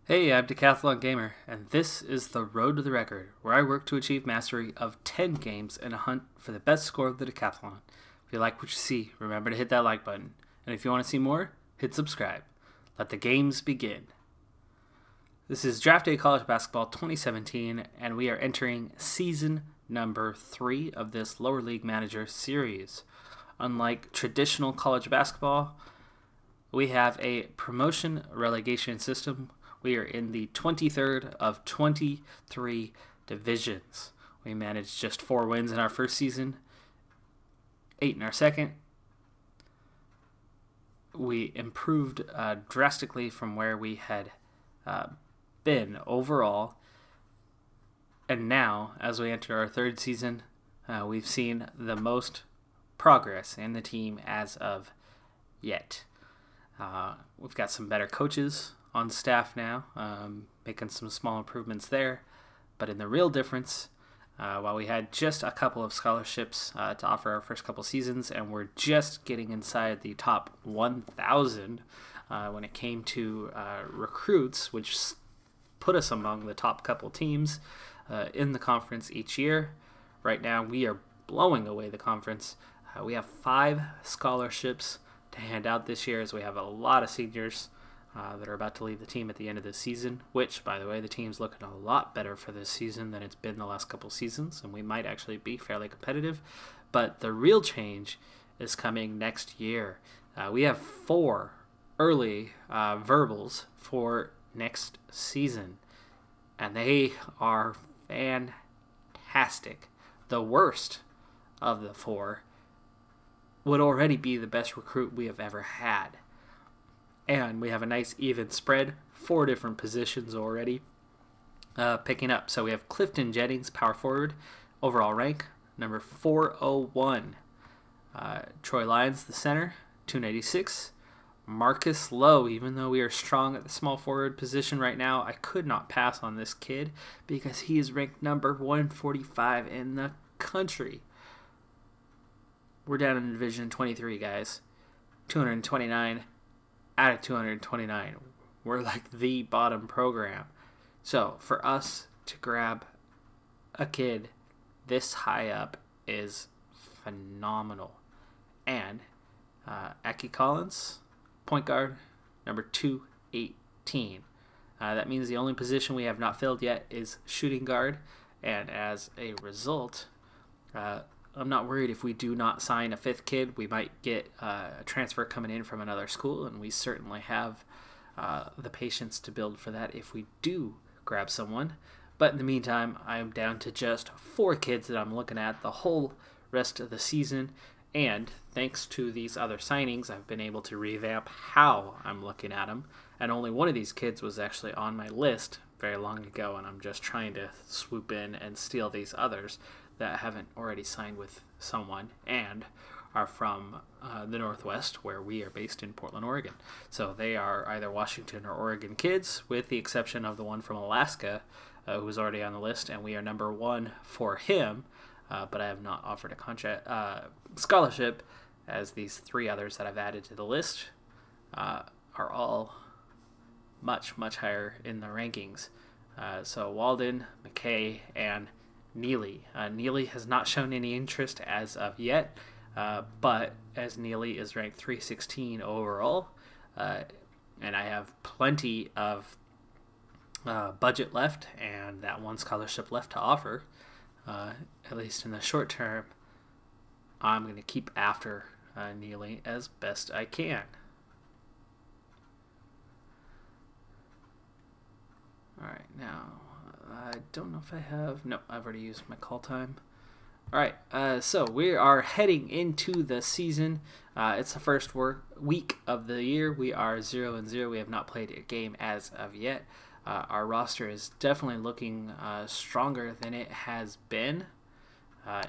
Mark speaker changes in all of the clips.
Speaker 1: Hey, I'm Decathlon Gamer, and this is the Road to the Record, where I work to achieve mastery of 10 games in a hunt for the best score of the Decathlon. If you like what you see, remember to hit that like button. And if you want to see more, hit subscribe. Let the games begin. This is Draft Day College Basketball 2017, and we are entering season number 3 of this Lower League Manager series. Unlike traditional college basketball, we have a promotion relegation system. We are in the 23rd of 23 divisions. We managed just 4 wins in our first season, 8 in our second. We improved drastically from where we had been overall. And now, as we enter our third season, we've seen the most progress in the team as of yet. We've got some better coaches on staff now, making some small improvements there. But in the real difference, while we had just a couple of scholarships to offer our first couple seasons, and we're just getting inside the top 1,000 when it came to recruits, which put us among the top couple teams in the conference each year. Right now, we are blowing away the conference. We have 5 scholarships to hand out this year, as we have a lot of seniors that are about to leave the team at the end of this season, which, by the way, the team's looking a lot better for this season than it's been the last couple seasons, and we might actually be fairly competitive. But the real change is coming next year. We have 4 early verbals for next season, and they are fantastic. The worst of the 4 would already be the best recruit we have ever had. And we have a nice even spread, 4 different positions already picking up. So we have Clifton Jennings, power forward, overall rank, number 401. Troy Lyons, the center, 296. Marcus Lowe, even though we are strong at the small forward position right now, I could not pass on this kid because he is ranked number 145 in the country. We're down in Division 23, guys. 229 out of 229. We're like the bottom program. So for us to grab a kid this high up is phenomenal. And Aki Collins, point guard, number 218. That means the only position we have not filled yet is shooting guard. And as a result, I'm not worried if we do not sign a 5th kid. We might get a transfer coming in from another school, and we certainly have the patience to build for that if we do grab someone. But in the meantime, I'm down to just 4 kids that I'm looking at the whole rest of the season, and thanks to these other signings, I've been able to revamp how I'm looking at them, and only one of these kids was actually on my list very long ago, and I'm just trying to swoop in and steal these others that haven't already signed with someone and are from the Northwest, where we are based in Portland, Oregon. So they are either Washington or Oregon kids, with the exception of the one from Alaska, who is already on the list, and we are number 1 for him, but I have not offered a contract scholarship, as these 3 others that I've added to the list are all much, much higher in the rankings. So Walden, McKay, and Neely. Neely has not shown any interest as of yet, but as Neely is ranked 316 overall, and I have plenty of budget left and that 1 scholarship left to offer, at least in the short term, I'm going to keep after Neely as best I can. Alright, now I don't know if I have... No, I've already used my call time. Alright, so we are heading into the season. It's the first week of the year. We are 0-0. We have not played a game as of yet. Our roster is definitely looking stronger than it has been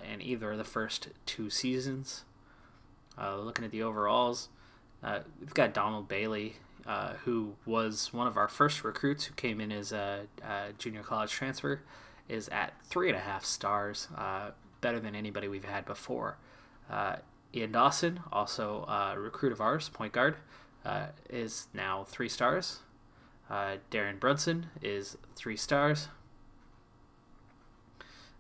Speaker 1: in either of the first 2 seasons. Looking at the overalls, we've got Donald Bailey, who was one of our first recruits, who came in as a junior college transfer, is at 3.5 stars, better than anybody we've had before. Ian Dawson, also a recruit of ours, point guard, is now 3 stars. Darren Brunson is 3 stars.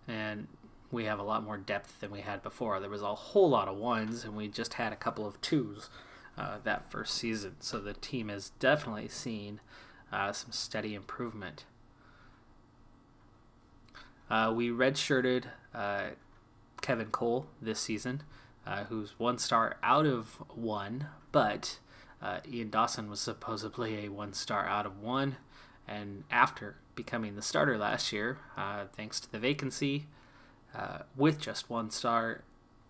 Speaker 1: And we have a lot more depth than we had before. There was a whole lot of 1s, and we just had a couple of 2s that first season. So the team has definitely seen some steady improvement. We redshirted Kevin Cole this season, who's 1 star out of 1, but Ian Dawson was supposedly a 1 star out of 1, and after becoming the starter last year, thanks to the vacancy, with just 1 star,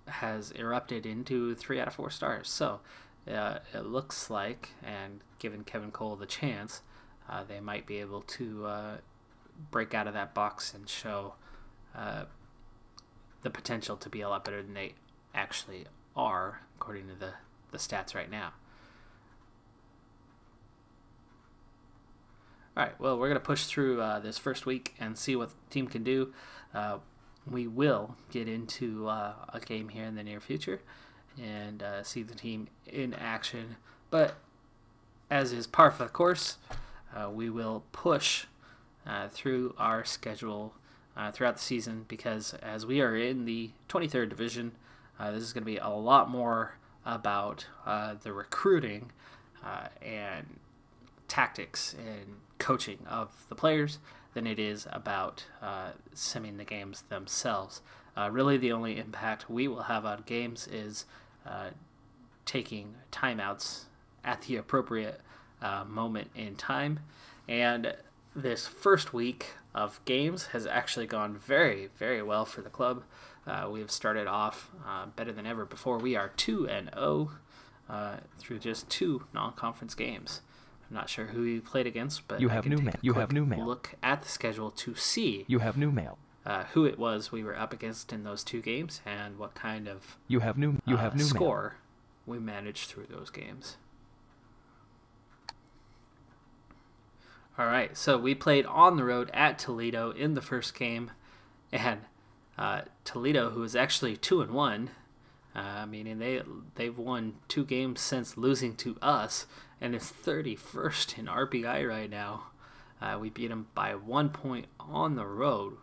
Speaker 1: has erupted into 3 out of 4 stars. So it looks like, and given Kevin Cole the chance, they might be able to break out of that box and show the potential to be a lot better than they actually are, according to the stats right now. Alright, well, we're going to push through this first week and see what the team can do. We will get into a game here in the near future and see the team in action. But as is par for the course, we will push through our schedule throughout the season, because as we are in the 23rd division, this is going to be a lot more about the recruiting and tactics and coaching of the players than it is about simming the games themselves. Really, the only impact we will have on games is taking timeouts at the appropriate moment in time. And this first week of games has actually gone very, very well for the club. We have started off better than ever before. We are 2-0 through just 2 non-conference games. I'm not sure who we played against, but
Speaker 2: you have new mail. You have new mail.
Speaker 1: Look at the schedule to see
Speaker 2: you have new mail.
Speaker 1: Who it was we were up against in those 2 games and what kind of score we managed through those games. All right, so we played on the road at Toledo in the first game, and Toledo, who is actually 2-1, meaning they've won 2 games since losing to us, and is 31st in RPI right now. We beat them by 1 point on the road.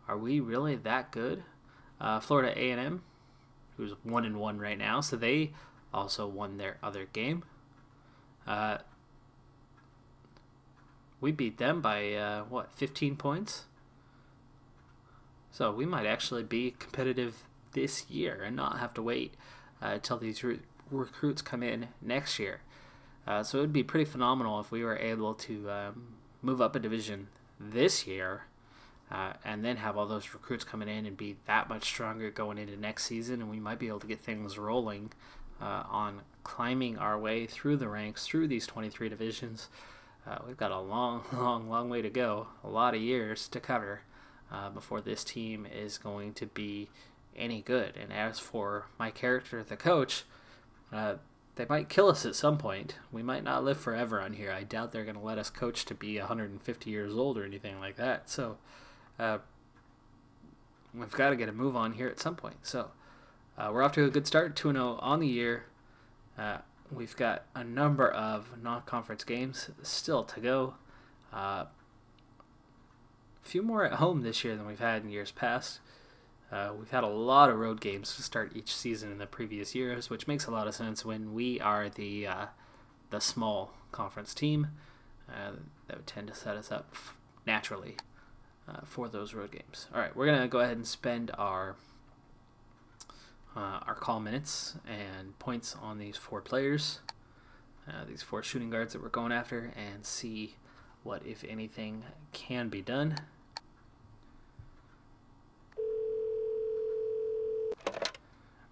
Speaker 1: Are we really that good? Florida A&M, who's 1-1 right now, so they also won their other game. We beat them by, 15 points? So we might actually be competitive this year and not have to wait until these recruits come in next year. So it would be pretty phenomenal if we were able to move up a division this year and then have all those recruits coming in and be that much stronger going into next season, and we might be able to get things rolling on climbing our way through the ranks, through these 23 divisions. We've got a long way to go, a lot of years to cover before this team is going to be any good. And as for my character, the coach, they might kill us at some point. We might not live forever on here. I doubt they're going to let us coach to be 150 years old or anything like that. So we've got to get a move on here at some point. So we're off to a good start, 2-0 on the year. We've got a number of non-conference games still to go. A few more at home this year than we've had in years past. We've had a lot of road games to start each season in the previous years, which makes a lot of sense when we are the small conference team. That would tend to set us up naturally for those road games. All right, we're going to go ahead and spend our call minutes and points on these 4 players, these 4 shooting guards that we're going after, and see what, if anything, can be done.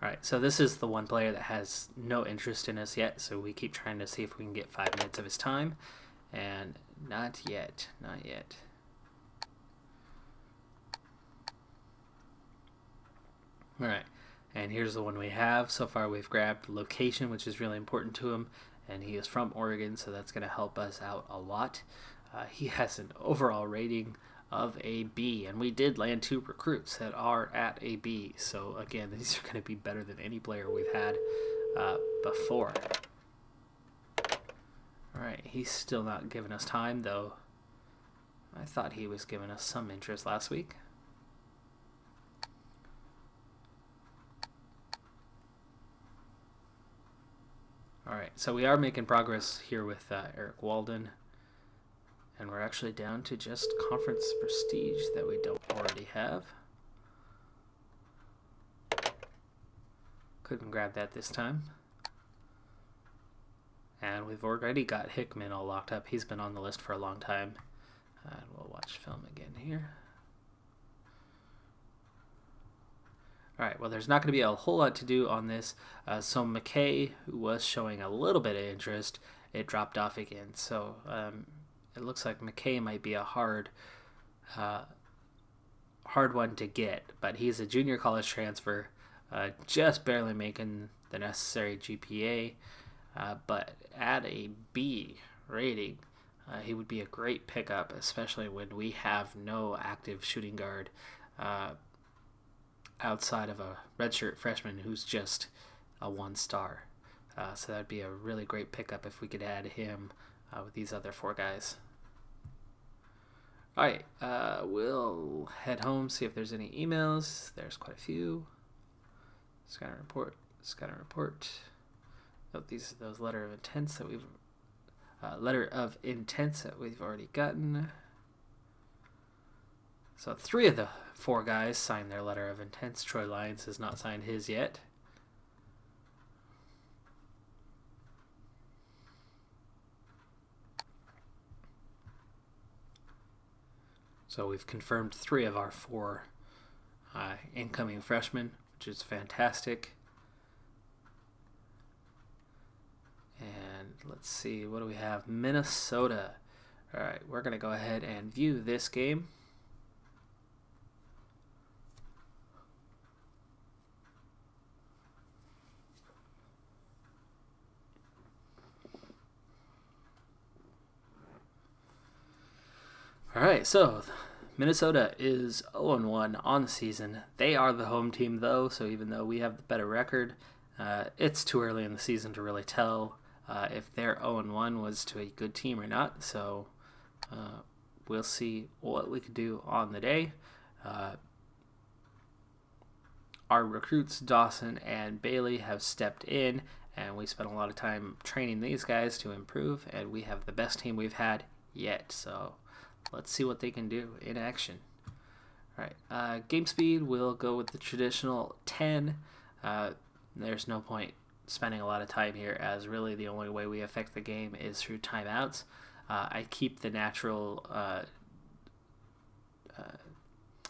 Speaker 1: Alright, so this is the one player that has no interest in us yet, so we keep trying to see if we can get 5 minutes of his time, and not yet. Alright, and here's the one we have. So far we've grabbed location, which is really important to him, and he is from Oregon, so that's going to help us out a lot. He has an overall rating of a B, and we did land 2 recruits that are at a B, so again, these are going to be better than any player we've had before. Alright, Alright, he's still not giving us time, though. I thought he was giving us some interest last week. Alright, so we are making progress here with Eric Walden. And we're actually down to just conference prestige that we don't already have. Couldn't grab that this time. And we've already got Hickman all locked up. He's been on the list for a long time. And we'll watch film again here. Alright, well, there's not going to be a whole lot to do on this. So McKay, who was showing a little bit of interest, it dropped off again. So it looks like McKay might be a hard one to get. But he's a junior college transfer, just barely making the necessary GPA. But at a B rating, he would be a great pickup, especially when we have no active shooting guard outside of a redshirt freshman who's just a 1-star. So that'd be a really great pickup if we could add him with these other 4 guys. Alright, we'll head home, see if there's any emails. There's quite a few. Scanner report, scanner report. Oh, these are those letter of intents that we've already gotten. So 3 of the 4 guys signed their letter of intents. Troy Lyons has not signed his yet. So we've confirmed 3 of our 4 incoming freshmen, which is fantastic. And let's see, what do we have? Minnesota. All right, we're going to go ahead and view this game. All right, so Minnesota is 0-1 on the season. They are the home team, though, so even though we have the better record, it's too early in the season to really tell if their 0-1 was to a good team or not. So we'll see what we can do on the day. Our recruits, Dawson and Bailey, have stepped in, and we spent a lot of time training these guys to improve, and we have the best team we've had yet. So let's see what they can do in action. All right, game speed, we'll go with the traditional 10. There's no point spending a lot of time here, as really the only way we affect the game is through timeouts. I keep the natural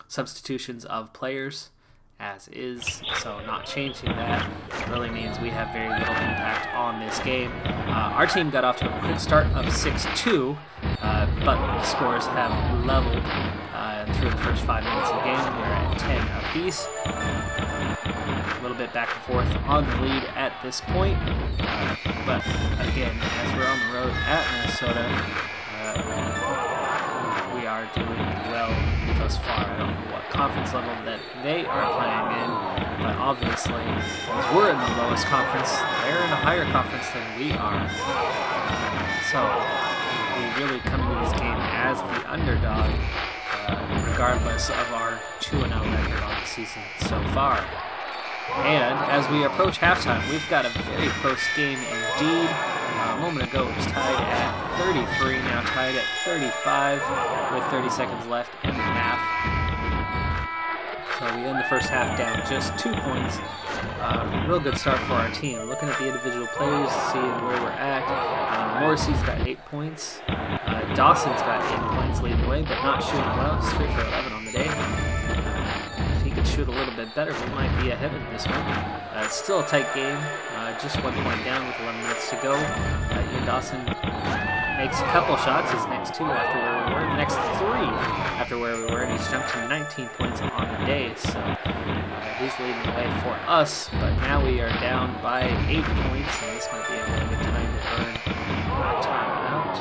Speaker 1: substitutions of players as is, so not changing that really means we have very little impact on this game. Our team got off to a quick start of 6-2, but the scores have leveled through the first 5 minutes of the game. We're at 10 apiece. A little bit back and forth on the lead at this point, but again, as we're on the road at Minnesota, we are doing well thus far. I don't know what conference level that they are playing in, but obviously, as we're in the lowest conference, they're in a higher conference than we are. So we really come into this game as the underdog, regardless of our 2-0 record on the season so far. And as we approach halftime, we've got a very close game indeed. A moment ago it was tied at 33, now tied at 35 with 30 seconds left in the half. So we end the first half down just 2 points. Real good start for our team. Looking at the individual players, seeing where we're at. Morrissey's got 8 points. Dawson's got 8 points leading the way, but not shooting well. He's 3 for 11 on the day. If he could shoot a little bit better, we might be ahead in this one. It's still a tight game. Just 1 point down with 11 minutes to go. Ian Dawson makes a couple shots. His next 2 after where we were. The next 3 after where we were. And he's jumped to 19 points on the day. So he's leading the way for us. But now we are down by 8 points. And this might be a really good time to burn our time out.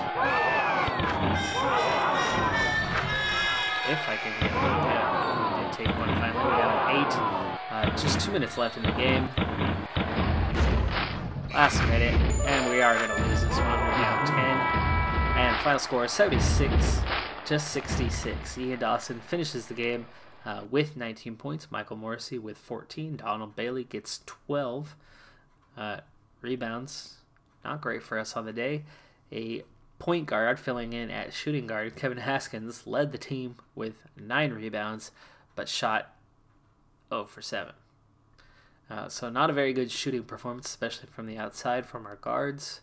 Speaker 1: If I can get one down. We did take one finally. We got an 8. Just 2 minutes left in the game. Last minute, and we are going to lose this one. We're down 10. final score is 76 to 66. Ian Dawson finishes the game with 19 points. Michael Morrissey with 14. Donald Bailey gets 12. Rebounds, not great for us on the day. A point guard filling in at shooting guard, Kevin Haskins, led the team with 9 rebounds, but shot 0 for 7. So not a very good shooting performance, especially from the outside from our guards.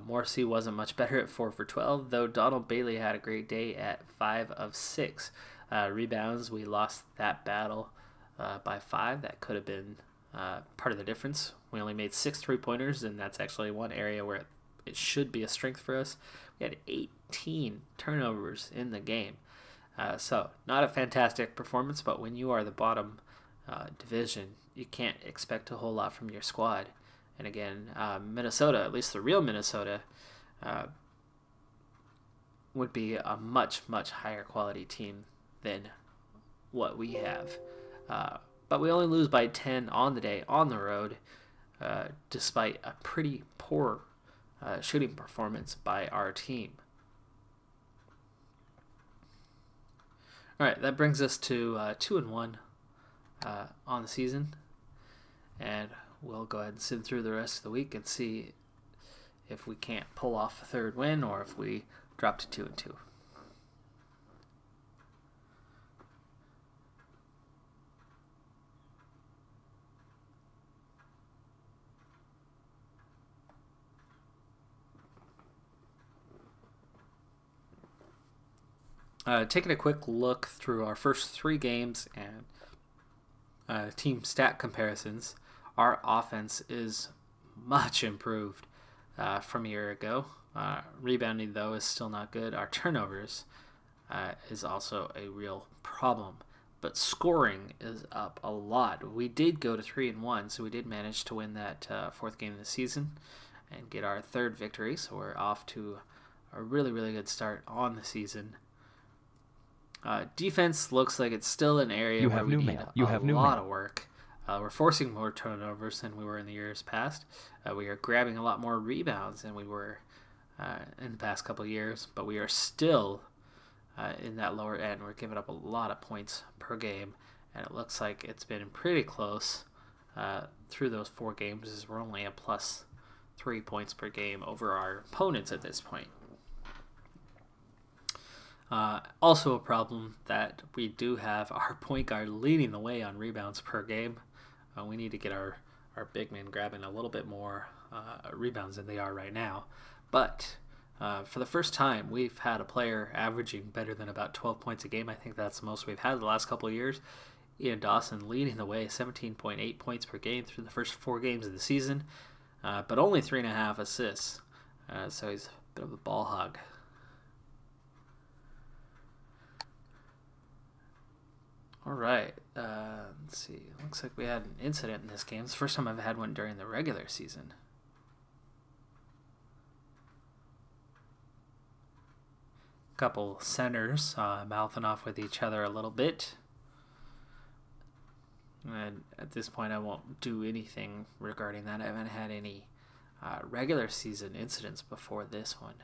Speaker 1: Morrissey wasn't much better at 4 for 12, though Donald Bailey had a great day at 5 of 6. Rebounds, we lost that battle by 5. That could have been part of the difference. We only made 6 3-pointers, and that's actually one area where it should be a strength for us. We had 18 turnovers in the game. So not a fantastic performance, but when you are the bottom division, you can't expect a whole lot from your squad. And again, Minnesota, at least the real Minnesota, would be a much, much higher quality team than what we have. But we only lose by 10 on the day, on the road, despite a pretty poor shooting performance by our team. All right, that brings us to 2-1 on the season, and we'll go ahead and sit through the rest of the week and see if we can't pull off a third win or if we drop to 2-2. Taking a quick look through our first 3 games and team stat comparisons, our offense is much improved from a year ago. Rebounding, though, is still not good. Our turnovers is also a real problem. But scoring is up a lot. We did go to 3-1, so we did manage to win that 4th game of the season and get our 3rd victory. So we're off to a really, really good start on the season. Defense looks like it's still an area where we need a lot of work. We're forcing more turnovers than we were in the years past. We are grabbing a lot more rebounds than we were in the past couple of years, but we are still in that lower end. We're giving up a lot of points per game, and it looks like it's been pretty close through those 4 games, as we're only at plus 3 points per game over our opponents at this point. Also a problem that we do have our point guard leading the way on rebounds per game. We need to get our big men grabbing a little bit more rebounds than they are right now. But for the first time, we've had a player averaging better than about 12 points a game. I think that's the most we've had the last couple of years. Ian Dawson leading the way, 17.8 points per game through the first 4 games of the season, but only 3.5 assists. So he's a bit of a ball hog. All right, let's see. Looks like we had an incident in this game. It's the first time I've had one during the regular season. Couple centers mouthing off with each other a little bit. And at this point, I won't do anything regarding that. I haven't had any regular season incidents before this one.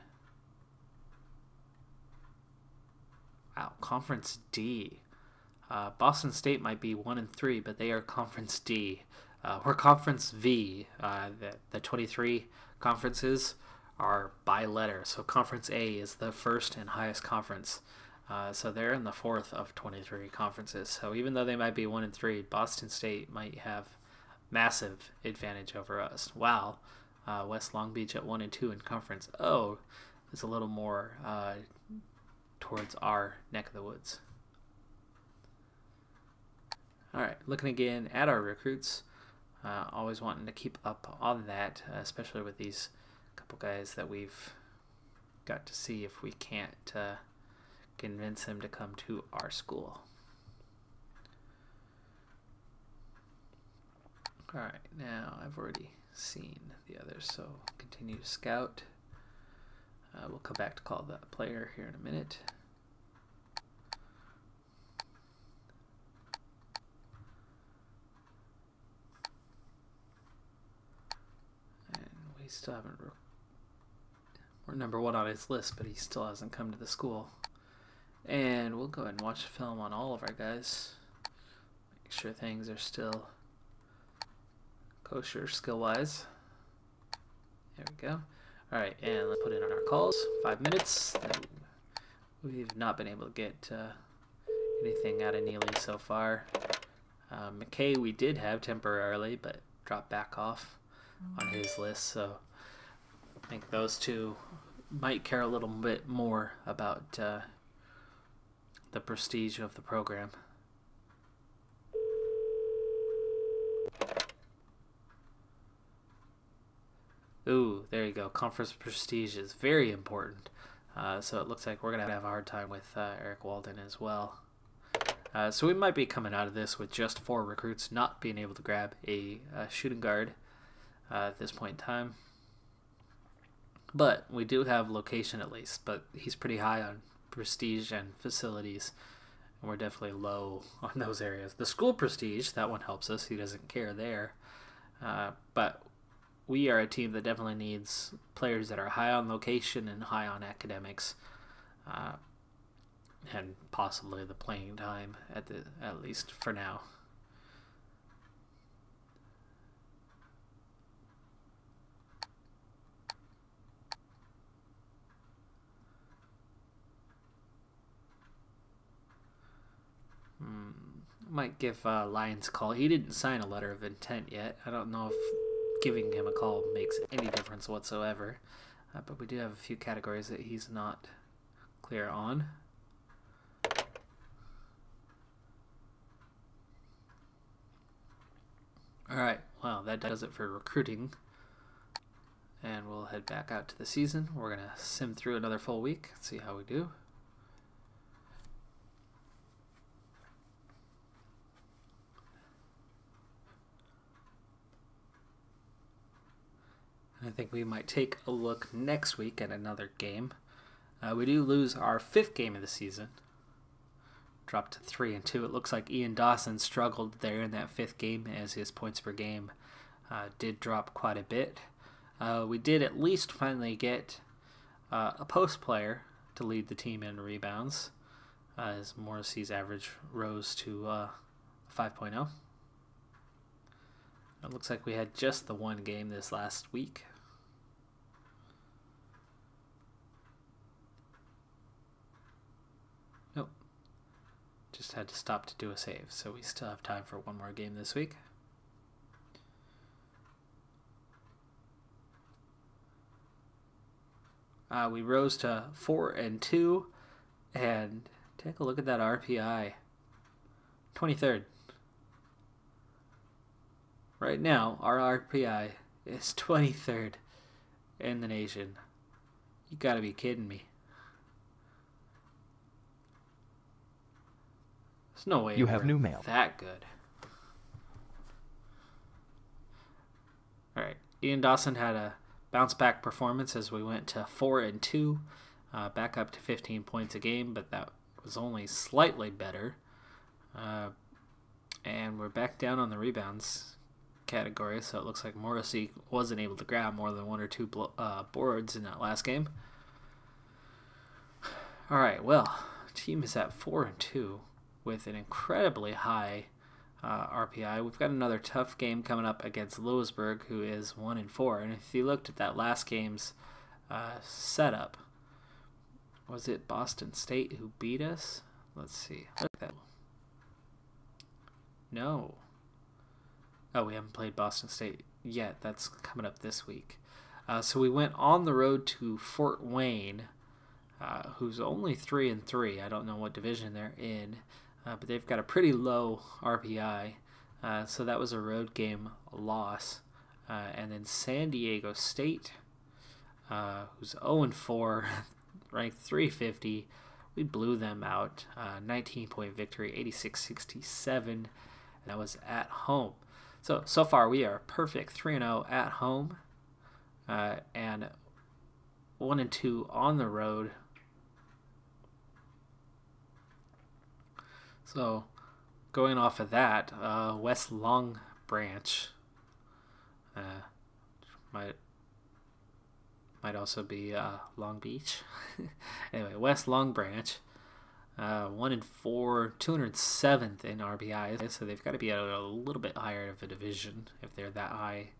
Speaker 1: Wow, Conference D. Boston State might be 1-3, but they are Conference D. We're Conference V. The 23 conferences are by letter. So Conference A is the first and highest conference. So they're in the 4th of 23 conferences. So even though they might be 1-3, Boston State might have massive advantage over us. Wow. West Long Beach at 1-2 in Conference O is a little more towards our neck of the woods. All right, looking again at our recruits, always wanting to keep up on that, especially with these couple guys that we've got to see if we can't convince them to come to our school. All right, now I've already seen the others, so continue to scout. We'll come back to call that player here in a minute. Still haven't We're number 1 on his list, but he still hasn't come to the school. And we'll go ahead and watch the film on all of our guys. Make sure things are still kosher skill-wise. There we go. Alright, and let's put in our calls. 5 minutes. We've not been able to get anything out of Neely so far. McKay we did have temporarily, but dropped back off on his list, so I think those two might care a little bit more about the prestige of the program. Ooh, there you go. Conference prestige is very important. So it looks like we're going to have a hard time with Eric Walden as well. So we might be coming out of this with just 4 recruits not being able to grab a shooting guard at this point in time. But we do have location at least, but he's pretty high on prestige and facilities, and we're definitely low on those areas. The school prestige, that one helps us. He doesn't care there. But we are a team that definitely needs players that are high on location and high on academics, and possibly the playing time at least for now. Might give Lyons a call. He didn't sign a letter of intent yet. I don't know if giving him a call makes any difference whatsoever. But we do have a few categories that he's not clear on. Alright, well, that does it for recruiting. And we'll head back out to the season. We're going to sim through another full week, see how we do. I think we might take a look next week at another game. We do lose our 5th game of the season. Dropped to 3-2. It looks like Ian Dawson struggled there in that 5th game, as his points per game did drop quite a bit. We did at least finally get a post player to lead the team in rebounds, as Morrissey's average rose to 5.0. It looks like we had just the 1 game this last week. Nope. Just had to stop to do a save, so we still have time for 1 more game this week. We rose to 4-2, and take a look at that RPI. 23rd. Right now, our RPI is 23rd in the nation. You gotta be kidding me. There's no way
Speaker 2: you have new mail.
Speaker 1: That good. Alright, Ian Dawson had a bounce back performance as we went to 4-2, back up to 15 points a game, but that was only slightly better. And we're back down on the rebounds category, so it looks like Morrissey wasn't able to grab more than 1 or 2 boards in that last game. Alright, well, team is at 4-2 with an incredibly high RPI. We've got another tough game coming up against Lewisburg, who is 1-4. And if you looked at that last game's setup, was it Boston State who beat us? Let's see. Look at that. No. Oh, we haven't played Boston State yet. That's coming up this week. So we went on the road to Fort Wayne, who's only 3-3. I don't know what division they're in, but they've got a pretty low RPI. So that was a road game loss. And then San Diego State, who's 0-4, ranked 350. We blew them out. 19-point victory, 86-67. That was at home. So far we are perfect 3-0 at home, and 1-2 on the road. So going off of that, West Long Branch might Might also be Long Beach. Anyway, West Long Branch. 1-4, 207th in RBI, so they've got to be at a little bit higher of a division if they're that high,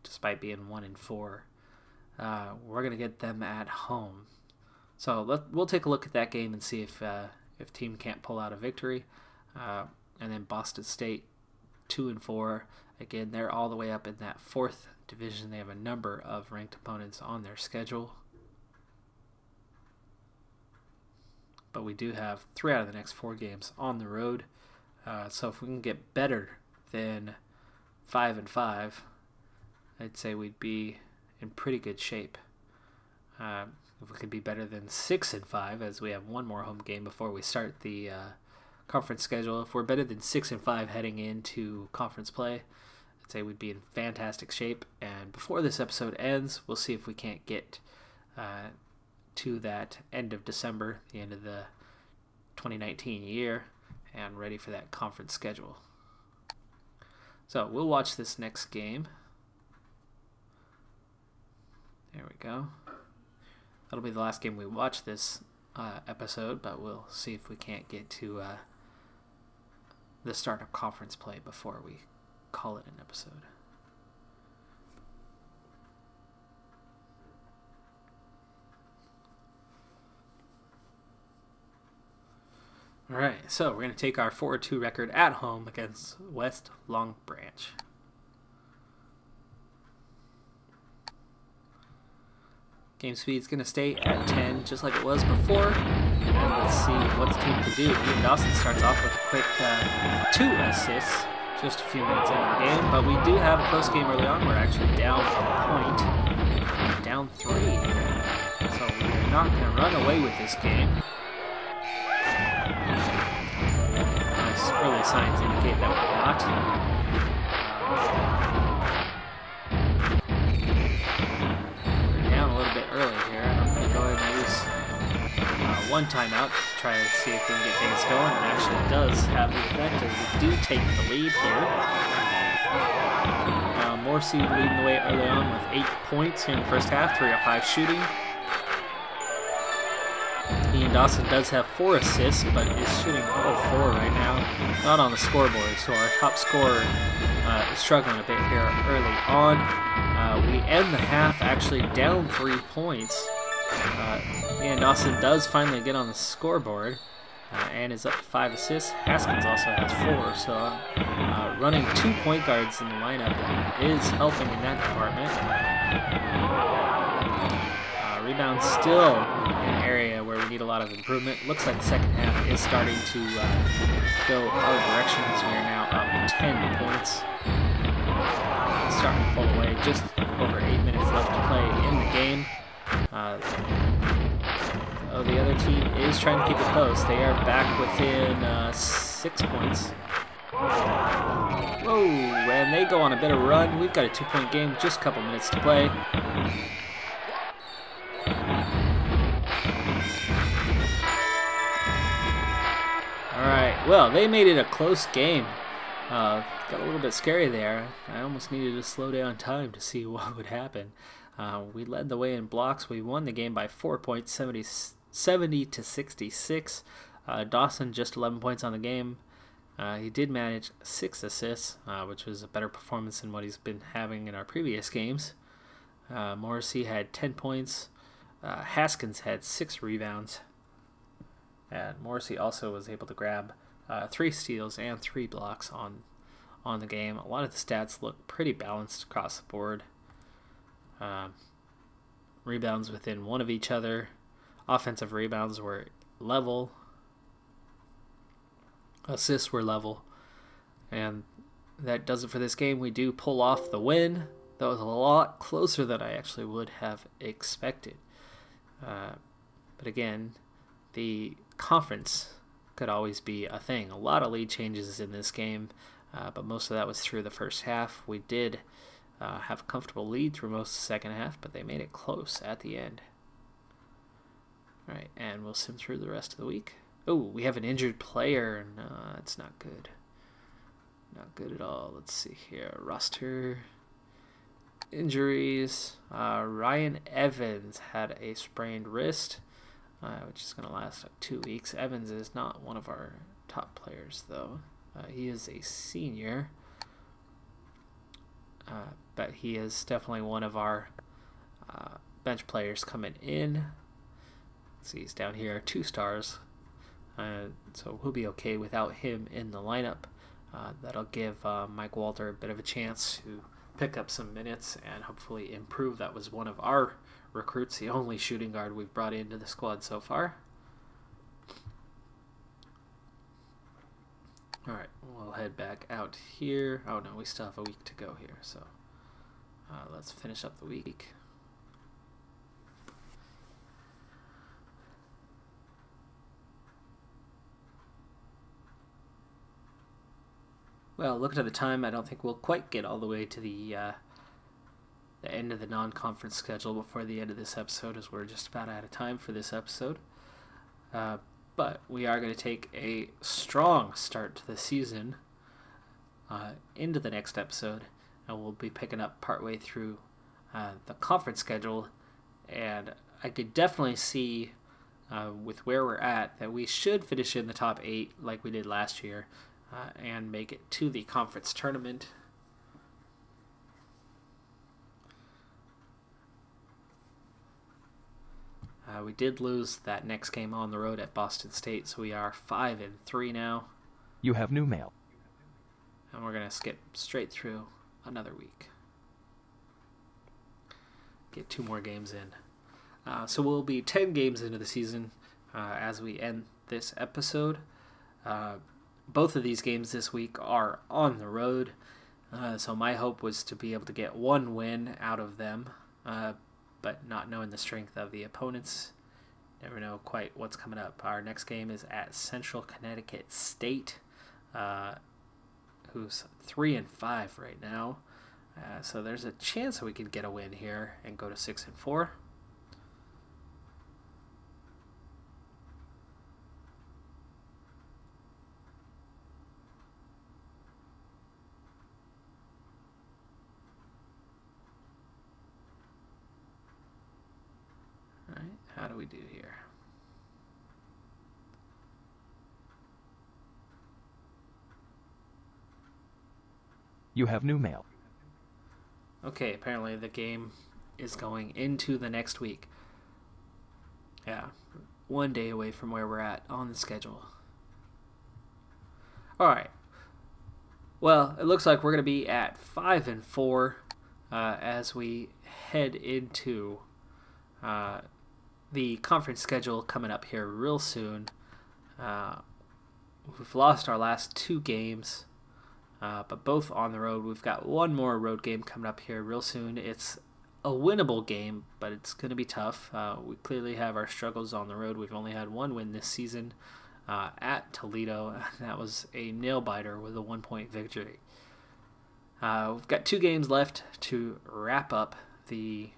Speaker 1: despite being 1-4. We're gonna get them at home, so we'll take a look at that game and see if team can't pull out a victory. And then Boston State, 2-4. Again, they're all the way up in that 4th division. They have a number of ranked opponents on their schedule. But we do have 3 out of the next 4 games on the road. So if we can get better than 5-5, I'd say we'd be in pretty good shape. If we could be better than 6-5, as we have one more home game before we start the conference schedule. If we're better than 6-5 heading into conference play, I'd say we'd be in fantastic shape. And before this episode ends, we'll see if we can't get to that end of December, the end of the 2019 year, and ready for that conference schedule. So we'll watch this next game. There we go. That'll be the last game we watch this episode, but we'll see if we can't get to the start of conference play before we call it an episode. Alright, so we're going to take our 4-2 record at home against West Long Branch. Game speed's going to stay at 10, just like it was before. And let's see what the team can do. Ian Dawson starts off with a quick 2 assists, just a few minutes into the game. But we do have a close game early on. We're actually down a point, down 3. So we're not going to run away with this game. Early signs indicate that we're not. We're down a little bit early here. I'm going to go ahead and use one timeout to try to see if we can get things going. It actually does have the effect as we do take the lead here. Morrissey leading the way early on with 8 points here in the first half, 3 of 5 shooting. Ian Dawson does have 4 assists, but is shooting all 4 right now. Not on the scoreboard, so our top scorer is struggling a bit here early on. We end the half actually down 3 points. Ian Dawson does finally get on the scoreboard and is up to 5 assists. Haskins also has 4, so running 2 point guards in the lineup is helping in that department. Rebound still an area where we need a lot of improvement. Looks like the second half is starting to go our direction as we are now up 10 points. Starting to pull away. Just over 8 minutes left to play in the game. The other team is trying to keep it close. They are back within 6 points. Whoa, and they go on a bit of a run. We've got a 2-point game, just a couple minutes to play. Alright, well, they made it a close game. Got a little bit scary there. I almost needed to slow down time to see what would happen. We led the way in blocks. We won the game by 4 points, 70 to 66. Dawson just 11 points on the game. He did manage 6 assists, which was a better performance than what he's been having in our previous games. Morrissey had 10 points. Haskins had 6 rebounds. And Morrissey also was able to grab 3 steals and 3 blocks on the game. A lot of the stats look pretty balanced across the board. Rebounds within 1 of each other. Offensive rebounds were level. Assists were level. And that does it for this game. We do pull off the win. That was a lot closer than I actually would have expected. But again, the conference could always be a thing. A lot of lead changes in this game, but most of that was through the first half. We did have a comfortable lead through most of the second half, but they made it close at the end. All right, and we'll sim through the rest of the week. Oh, we have an injured player. No, that's not good. Not good at all. Let's see here. Roster. injuries. Ryan Evans had a sprained wrist, which is going to last 2 weeks. Evans is not one of our top players, though. He is a senior, but he is definitely one of our bench players coming in. See, he's down here, 2 stars. So we'll be okay without him in the lineup. That'll give Mike Walter a bit of a chance to pick up some minutes and hopefully improve. That was one of our recruits, the only shooting guard we've brought into the squad so far. Alright, we'll head back out here. Oh no, we still have a week to go here, so let's finish up the week. Well, looking at the time, I don't think we'll quite get all the way to the end of the non-conference schedule before the end of this episode, as we're just about out of time for this episode. But we are going to take a strong start to the season into the next episode, and we'll be picking up partway through the conference schedule. And I could definitely see, with where we're at, that we should finish in the top 8 like we did last year. And make it to the conference tournament. We did lose that next game on the road at Boston State, so we are 5-3 now.
Speaker 2: You have new mail.
Speaker 1: And we're going to skip straight through another week. Get 2 more games in. So we'll be 10 games into the season as we end this episode. Both of these games this week are on the road, so my hope was to be able to get 1 win out of them, but not knowing the strength of the opponents, never know quite what's coming up. Our next game is at Central Connecticut State, who's 3-5 right now, so there's a chance that we could get a win here and go to 6-4. How do we do here?
Speaker 2: You have new mail.
Speaker 1: Okay, apparently the game is going into the next week. Yeah, 1 day away from where we're at on the schedule. Alright. Well, it looks like we're going to be at 5-4 as we head into the conference schedule coming up here real soon. We've lost our last 2 games, but both on the road. We've got 1 more road game coming up here real soon. It's a winnable game, but it's going to be tough. We clearly have our struggles on the road. We've only had 1 win this season at Toledo, and that was a nail-biter with a 1-point victory. We've got 2 games left to wrap up the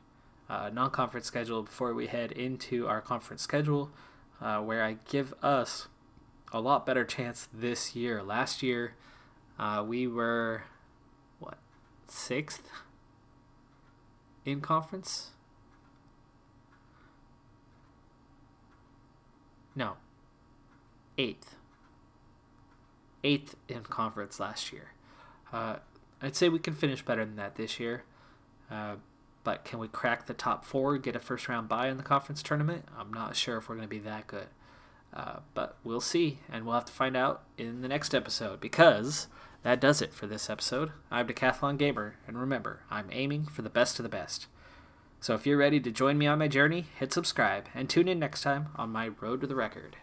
Speaker 1: non-conference schedule before we head into our conference schedule, where I give us a lot better chance this year. Last year, we were, 6th in conference? No, 8th. 8th in conference last year. I'd say we can finish better than that this year. But can we crack the top 4, get a first-round bye in the conference tournament? I'm not sure if we're going to be that good. But we'll see, and we'll have to find out in the next episode, because that does it for this episode. I'm Decathlon Gamer, and remember, I'm aiming for the best of the best. So if you're ready to join me on my journey, hit subscribe, and tune in next time on my road to the record.